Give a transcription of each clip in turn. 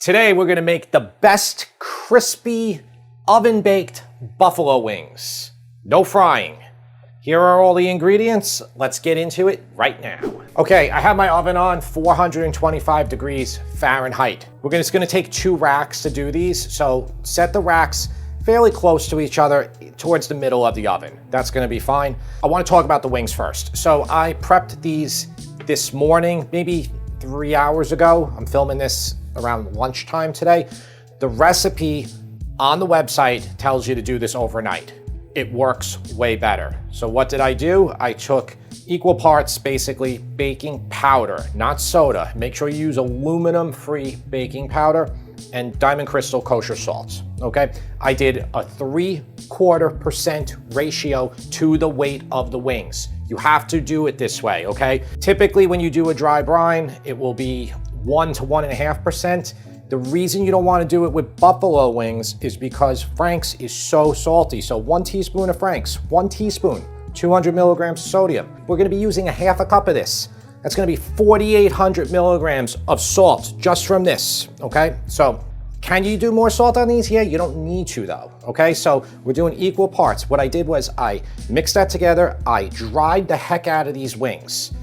Today we're gonna make the best crispy oven-baked buffalo wings. No frying. Here are all the ingredients. Let's get into it right now. Okay, I have my oven on 425 degrees Fahrenheit. We're just gonna take 2 racks to do these. So set the racks fairly close to each other towards the middle of the oven. That's gonna be fine. I wanna talk about the wings first. So I prepped these this morning, maybe 3 hours ago. I'm filming this around lunchtime today. The recipe on the website tells you to do this overnight. It works way better. So what did I do? I took equal parts, basically baking powder, not soda. Make sure you use aluminum-free baking powder and Diamond Crystal kosher salts, okay? I did a 3/4% ratio to the weight of the wings. You have to do it this way, okay? Typically when you do a dry brine, it will be 1 to 1.5%. The reason you don't want to do it with buffalo wings is because Frank's is so salty. So 1 teaspoon of Frank's, 1 teaspoon, 200 milligrams of sodium. We're going to be using a half a cup of this. That's going to be 4,800 milligrams of salt just from this, okay? So can you do more salt on these? Yeah, you don't need to though, okay? So we're doing equal parts. What I did was I mixed that together. I dried the heck out of these wings.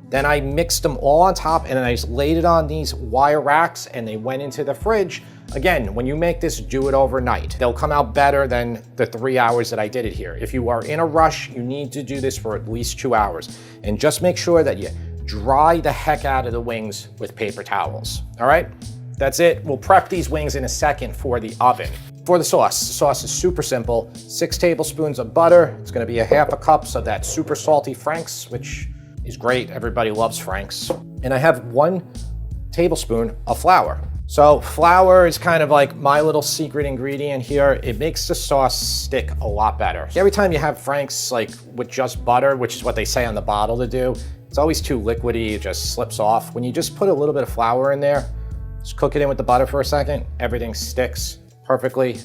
Then I mixed them all on top and then I just laid it on these wire racks and they went into the fridge. Again, when you make this, do it overnight. They'll come out better than the 3 hours that I did it here. If you are in a rush, you need to do this for at least 2 hours. And just make sure that you dry the heck out of the wings with paper towels, all right? That's it. We'll prep these wings in a second for the oven. For the sauce is super simple. 6 tablespoons of butter. It's gonna be a half a cup of that super salty Frank's, which is great. Everybody loves Frank's. And I have 1 tablespoon of flour. So flour is kind of like my little secret ingredient here. It makes the sauce stick a lot better. Every time you have Frank's like with just butter, which is what they say on the bottle to do, it's always too liquidy, it just slips off. When you just put a little bit of flour in there, just cook it in with the butter for a second, everything sticks perfectly.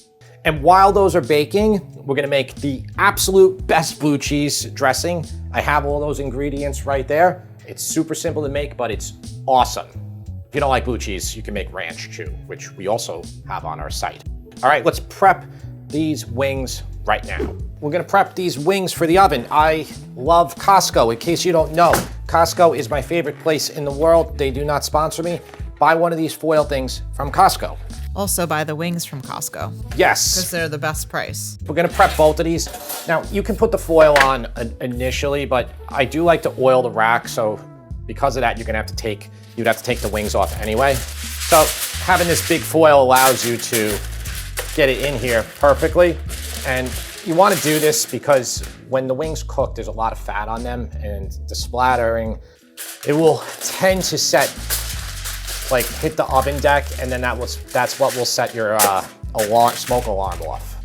And while those are baking, we're gonna make the absolute best blue cheese dressing. I have all those ingredients right there. It's super simple to make, but it's awesome. If you don't like blue cheese, you can make ranch too, which we also have on our site. All right, let's prep these wings right now. We're gonna prep these wings for the oven. I love Costco. In case you don't know, Costco is my favorite place in the world. They do not sponsor me. Buy one of these foil things from Costco. Also buy the wings from Costco. Yes. Because they're the best price. We're gonna prep both of these. Now, you can put the foil on initially, but I do like to oil the rack, so because of that, you'd have to take the wings off anyway. So having this big foil allows you to get it in here perfectly. And you wanna do this because when the wings cook, there's a lot of fat on them, and the splattering, it will tend to hit the oven deck, and then that's what will set your smoke alarm off.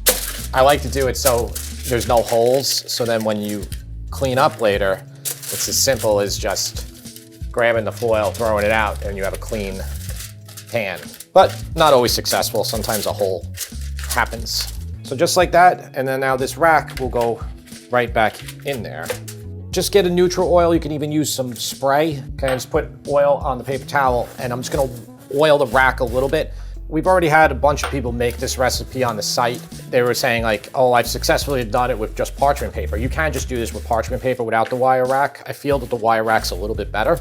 I like to do it so there's no holes, so then when you clean up later, it's as simple as just grabbing the foil, throwing it out, and you have a clean pan. But not always successful, sometimes a hole happens. So just like that, and then now this rack will go right back in there. Just get a neutral oil. You can even use some spray. Okay, just put oil on the paper towel, and I'm just gonna oil the rack a little bit. We've already had a bunch of people make this recipe on the site. They were saying like, oh, I've successfully done it with just parchment paper. You can just do this with parchment paper without the wire rack. I feel that the wire rack's a little bit better,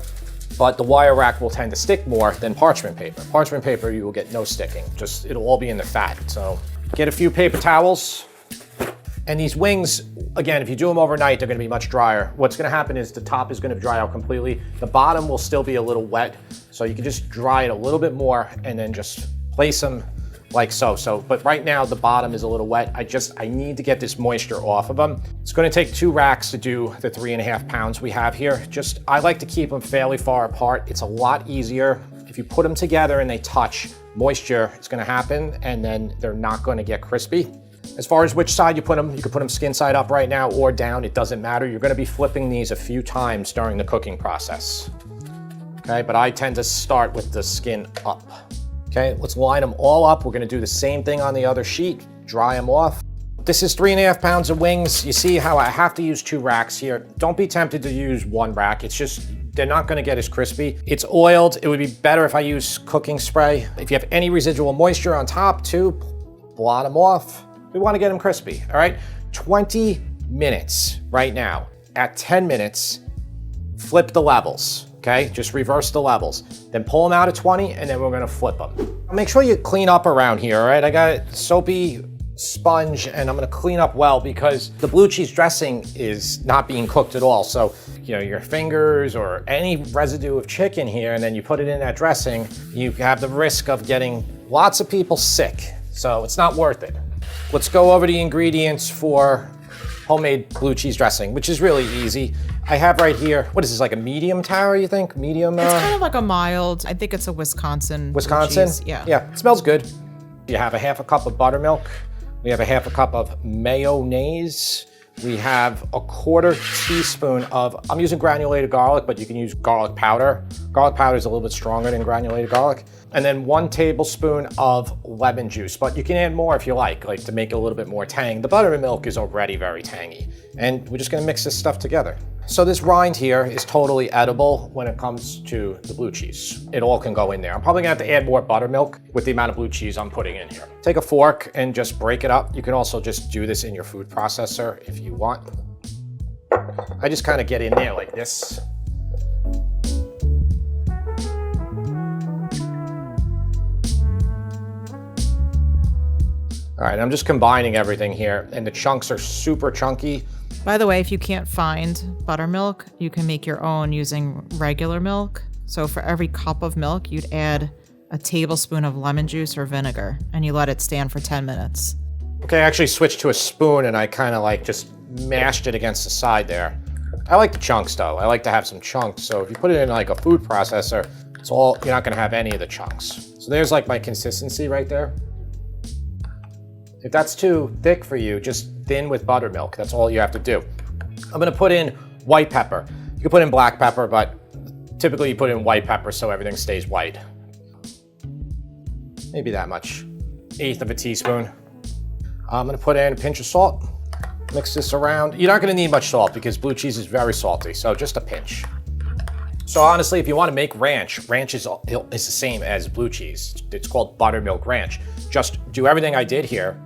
but the wire rack will tend to stick more than parchment paper. Parchment paper, you will get no sticking. Just, it'll all be in the fat. So get a few paper towels. And these wings, again, if you do them overnight, they're gonna be much drier. What's gonna happen is the top is gonna dry out completely. The bottom will still be a little wet, so you can just dry it a little bit more and then just place them like so. But right now the bottom is a little wet. I need to get this moisture off of them. It's gonna take 2 racks to do the 3.5 pounds we have here. I like to keep them fairly far apart. It's a lot easier. If you put them together and they touch, moisture is gonna happen and then they're not gonna get crispy. As far as which side you put them, you can put them skin side up right now or down, it doesn't matter. You're gonna be flipping these a few times during the cooking process. Okay, but I tend to start with the skin up. Okay, let's line them all up. We're gonna do the same thing on the other sheet, dry them off. This is 3.5 pounds of wings. You see how I have to use 2 racks here. Don't be tempted to use 1 rack. It's just they're not gonna get as crispy. It's oiled. It would be better if I use cooking spray. If you have any residual moisture on top too, blot them off. We wanna get them crispy, all right? 20 minutes right now. At 10 minutes, flip the levels, okay? Just reverse the levels. Then pull them out at 20, and then we're gonna flip them. Make sure you clean up around here, all right? I got soapy sponge, and I'm gonna clean up well because the blue cheese dressing is not being cooked at all. So, you know, your fingers or any residue of chicken here, and then you put it in that dressing, you have the risk of getting lots of people sick. So it's not worth it. Let's go over the ingredients for homemade blue cheese dressing, which is really easy. I have right here, what is this, like a medium tower, you think? Medium? It's kind of like a mild, I think it's a Wisconsin. Wisconsin? Blue cheese. Yeah. Yeah, it smells good. You have a half a cup of buttermilk. We have a half a cup of mayonnaise. We have a 1/4 teaspoon of, I'm using granulated garlic, but you can use garlic powder. Garlic powder is a little bit stronger than granulated garlic. And then 1 tablespoon of lemon juice, but you can add more if you like to make it a little bit more tang. The buttermilk is already very tangy. And we're just gonna mix this stuff together. So this rind here is totally edible when it comes to the blue cheese. It all can go in there. I'm probably gonna have to add more buttermilk with the amount of blue cheese I'm putting in here. Take a fork and just break it up. You can also just do this in your food processor if you want. I just kind of get in there like this. All right, I'm just combining everything here, and the chunks are super chunky. By the way, if you can't find buttermilk, you can make your own using regular milk. So for every cup of milk, you'd add a tablespoon of lemon juice or vinegar, and you let it stand for 10 minutes. Okay, I actually switched to a spoon, and I kind of just mashed it against the side there. I like the chunks though. I like to have some chunks. So if you put it in like a food processor, you're not gonna have any of the chunks. So there's like my consistency right there. If that's too thick for you, just thin with buttermilk. That's all you have to do. I'm gonna put in white pepper. You can put in black pepper, but typically you put in white pepper so everything stays white. Maybe that much. 1/8 of a teaspoon. I'm gonna put in a pinch of salt. Mix this around. You're not gonna need much salt because blue cheese is very salty, so just a pinch. So honestly, if you wanna make ranch is the same as blue cheese. It's called buttermilk ranch. Just do everything I did here.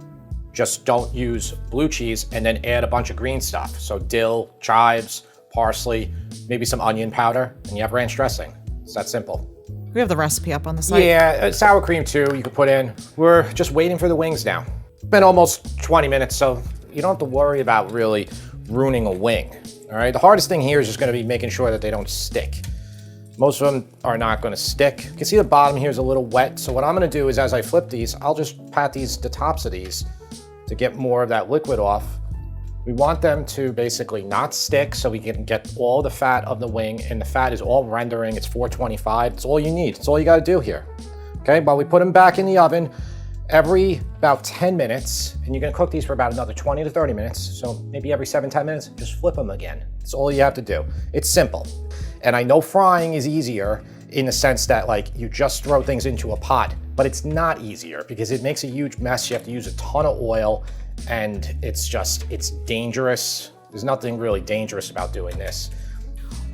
Just don't use blue cheese and then add a bunch of green stuff. So dill, chives, parsley, maybe some onion powder, and you have ranch dressing. It's that simple. We have the recipe up on the site. Yeah, sour cream too, you could put in. We're just waiting for the wings now. It's been almost 20 minutes, so you don't have to worry about really ruining a wing. All right, the hardest thing here is just gonna be making sure that they don't stick. Most of them are not gonna stick. You can see the bottom here is a little wet, so what I'm gonna do is as I flip these, I'll just pat the tops of these to get more of that liquid off. We want them to basically not stick so we can get all the fat of the wing, and the fat is all rendering. It's 425, it's all you need. It's all you gotta do here. Okay, while we put them back in the oven, every about 10 minutes, and you're gonna cook these for about another 20 to 30 minutes, so maybe every 7-10 minutes, just flip them again. That's all you have to do. It's simple. And I know frying is easier in the sense that you just throw things into a pot, but it's not easier because it makes a huge mess. You have to use a ton of oil, and it's dangerous. There's nothing really dangerous about doing this.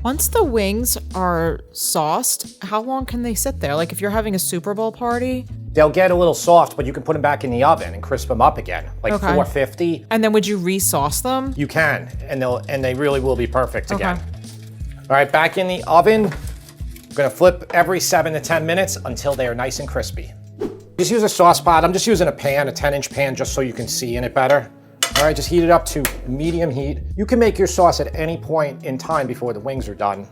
Once the wings are sauced, how long can they sit there? Like if you're having a Super Bowl party? They'll get a little soft, but you can put them back in the oven and crisp them up again, like 450. And then would you re-sauce them? You can, and they really will be perfect again. All right, back in the oven. I'm gonna flip every 7 to 10 minutes until they are nice and crispy. Just use a sauce pot. I'm just using a pan, a 10-inch pan, just so you can see in it better. All right, just heat it up to medium heat. You can make your sauce at any point in time before the wings are done,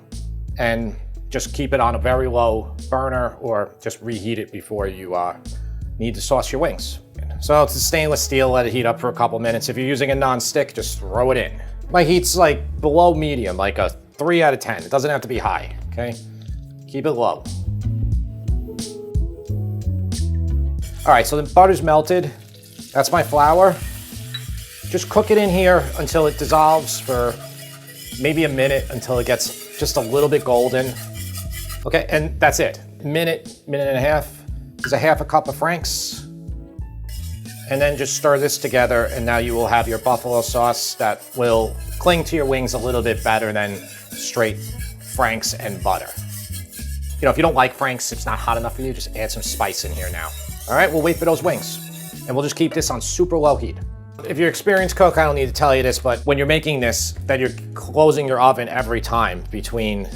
and just keep it on a very low burner or just reheat it before you need to sauce your wings. So it's a stainless steel, let it heat up for a couple minutes. If you're using a non-stick, just throw it in. My heat's below medium, like a 3 out of 10. It doesn't have to be high, okay? Keep it low. All right, so the butter's melted. That's my flour. Just cook it in here until it dissolves for maybe a minute, until it gets just a little bit golden. Okay, and that's it. Minute and a half. There's a half a cup of Frank's. And then just stir this together, and now you will have your buffalo sauce that will cling to your wings a little bit better than straight franks and butter. You know, if you don't like franks, it's not hot enough for you, just add some spice in here now. All right, we'll wait for those wings. And we'll just keep this on super low heat. If you're an experienced cook, I don't need to tell you this, but when you're making this, that you're closing your oven every time between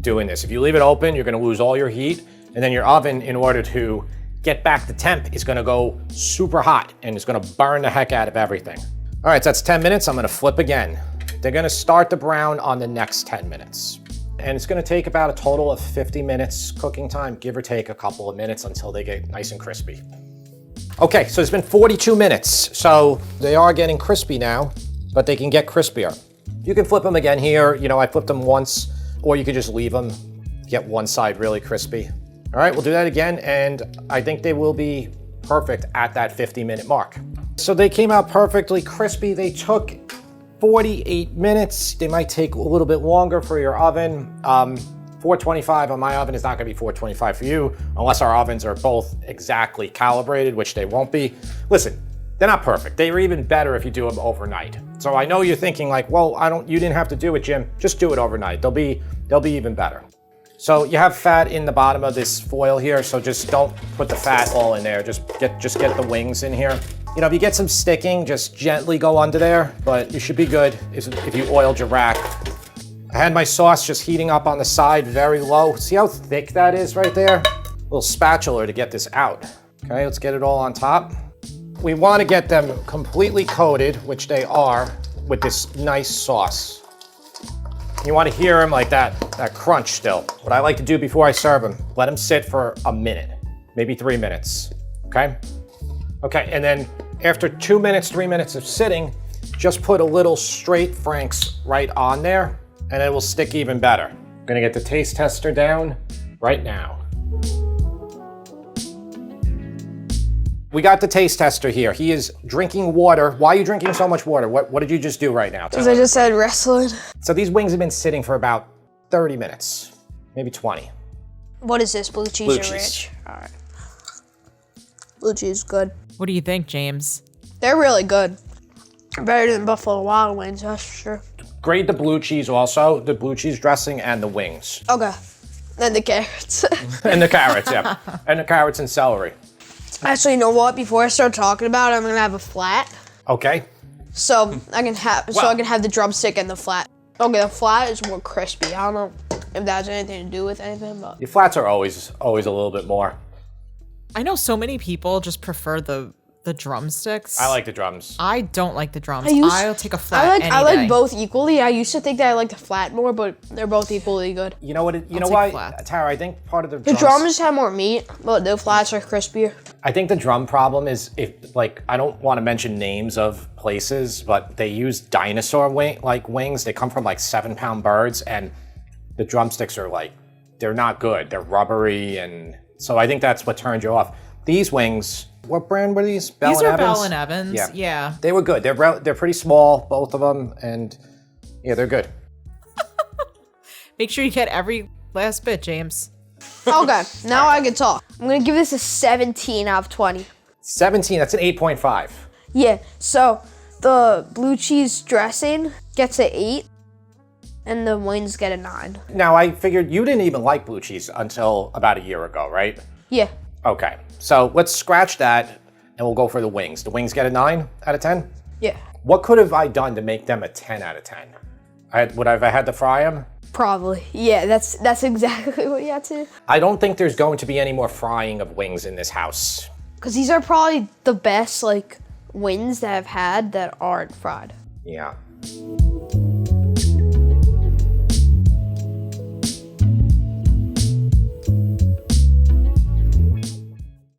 doing this. If you leave it open, you're gonna lose all your heat, and then your oven, in order to get back to temp, is gonna go super hot, and it's gonna burn the heck out of everything. All right, so that's 10 minutes. I'm gonna flip again. They're gonna start to brown on the next 10 minutes. And it's gonna take about a total of 50 minutes cooking time, give or take a couple of minutes until they get nice and crispy. Okay, so it's been 42 minutes. So they are getting crispy now, but they can get crispier. You can flip them again here. You know, I flipped them once, or you could just leave them, get one side really crispy. All right, we'll do that again, and I think they will be perfect at that 50-minute mark. So they came out perfectly crispy. They took 48 minutes. They might take a little bit longer for your oven. 425 on my oven is not gonna be 425 for you, unless our ovens are both exactly calibrated, which they won't be. Listen, they're not perfect. They are even better if you do them overnight. So I know you're thinking like, well, you didn't have to do it, Jim. Just do it overnight. They'll be even better. So you have fat in the bottom of this foil here, so just don't put the fat all in there. Just get the wings in here. You know, if you get some sticking, just gently go under there, but you should be good if you oiled your rack. I had my sauce just heating up on the side very low. See how thick that is right there? A little spatula to get this out. Okay, let's get it all on top. We want to get them completely coated, which they are, with this nice sauce. You want to hear them like that crunch still. What I like to do before I serve them, let them sit for a minute, maybe 3 minutes, okay? Okay, and then after 2 minutes, 3 minutes of sitting, just put a little straight franks right on there, and it will stick even better. I'm gonna get the taste tester down right now. We got the taste tester here. He is drinking water. Why are you drinking so much water? What did you just do right now? Because I just said wrestling. So these wings have been sitting for about 30 minutes, maybe 20. What is this, blue cheese Blue or cheese. ranch? All right. Blue cheese is good. What do you think, James? They're really good. Better than Buffalo Wild Wings, that's for sure. Grade the blue cheese also, the blue cheese dressing and the wings. Okay. And the carrots. And the carrots, yeah. And the carrots and celery. Actually, you know what? Before I start talking about it, I'm gonna have a flat. Okay. So I can have the drumstick and the flat. Okay, the flat is more crispy. I don't know if that has anything to do with anything, but Your flats are always a little bit more. I know so many people just prefer the drumsticks. I like the drums. I don't like the drums. I'll take a I flat like any I like day. both equally. I used to think that I liked the flat more, but they're both equally good. You know what? You know take why, flats. Tara? I think part of the The drums have more meat, but the flats are crispier. I think the drum problem is I don't want to mention names of places, but they use dinosaur wings. They come from like 7-pound birds, and the drumsticks are they're not good. They're rubbery, and so I think that's what turned you off. These wings, what brand were these? Bell These and are Evans? Bell and Evans. Yeah. They were good. They're pretty small, both of them, and yeah, they're good. Make sure you get every last bit, James. Okay, now I can talk. I'm gonna give this a 17 out of 20. 17. That's an 8.5. Yeah, so the blue cheese dressing gets an 8, and the wings get a 9. Now I figured you didn't even like blue cheese until about a year ago, right? Yeah. Okay, so let's scratch that and we'll go for the wings. The wings get a 9 out of 10? Yeah. What could have I done to make them a 10 out of 10? Would I have had to fry them? Probably. Yeah, that's exactly what you have to do. I don't think there's going to be any more frying of wings in this house. Because these are probably the best, wings that I've had that aren't fried. Yeah.